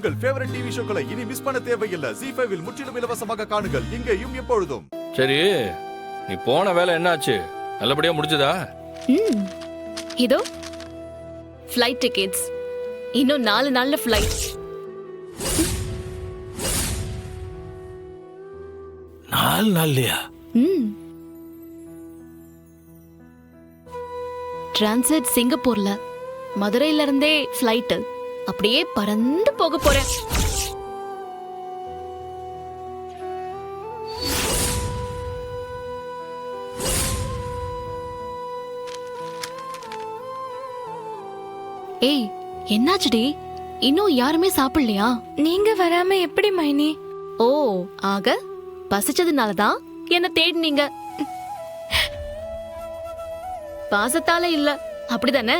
உங்கள் favourite TV ஷோக்களை இனி miss பண்ண தேவையில்லை. ஜீ5 இல் முற்றிலும் இலவசமாக காணுங்கள். இங்கேயும் எப்பொழுதும். சரி, நீ போன வேலை என்னாச்சு? நல்லபடியா முடிஞ்சதா? இதோ ஃப்ளைட் டிக்கெட்ஸ். இன்னும் 4 நாள்ல ஃப்ளைட். 4 நாள்லயா? டிரான்சிட் சிங்கப்பூர்ல. மதுரையில இருந்தே ஃப்ளைட். அப்படியே பறந்து போக போறேன். ஏய், என்னாச்சுடி? இன்னும் யாருமே சாப்பிடலையா? நீங்க வராம எப்படி மைனி? ஓ, ஆக பசிச்சதுனாலதான் என்ன தேடினீங்க. பாசத்தால இல்ல, அப்படிதானே?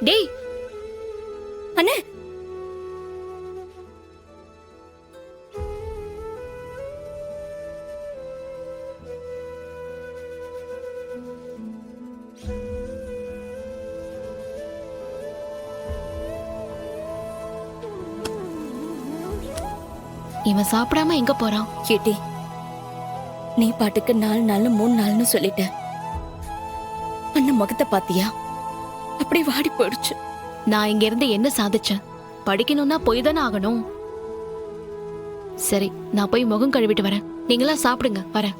டேய் அண்ணே, இவன் சாப்பிடாம எங்க போறான்? கேட்டி, நீ பாட்டுக்கு 4 நாள் 3 நாள்னு சொல்லிட்ட. அண்ணன் முகத்தை பாத்தியா? அப்படி வாடி போயிடுச்சு. நான் இங்க இருந்து என்ன சாதிச்சேன்? படிக்கணும்னா போய் தானே ஆகணும். சரி, நான் போய் முகம் கழுவிட்டு வரேன். நீங்களா சாப்பிடுங்க, வரேன்.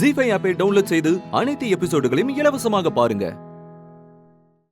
ஜீ5 ஆப்பை டவுன்லோட் செய்து அனைத்து எபிசோடுகளையும் இலவசமாக பாருங்க.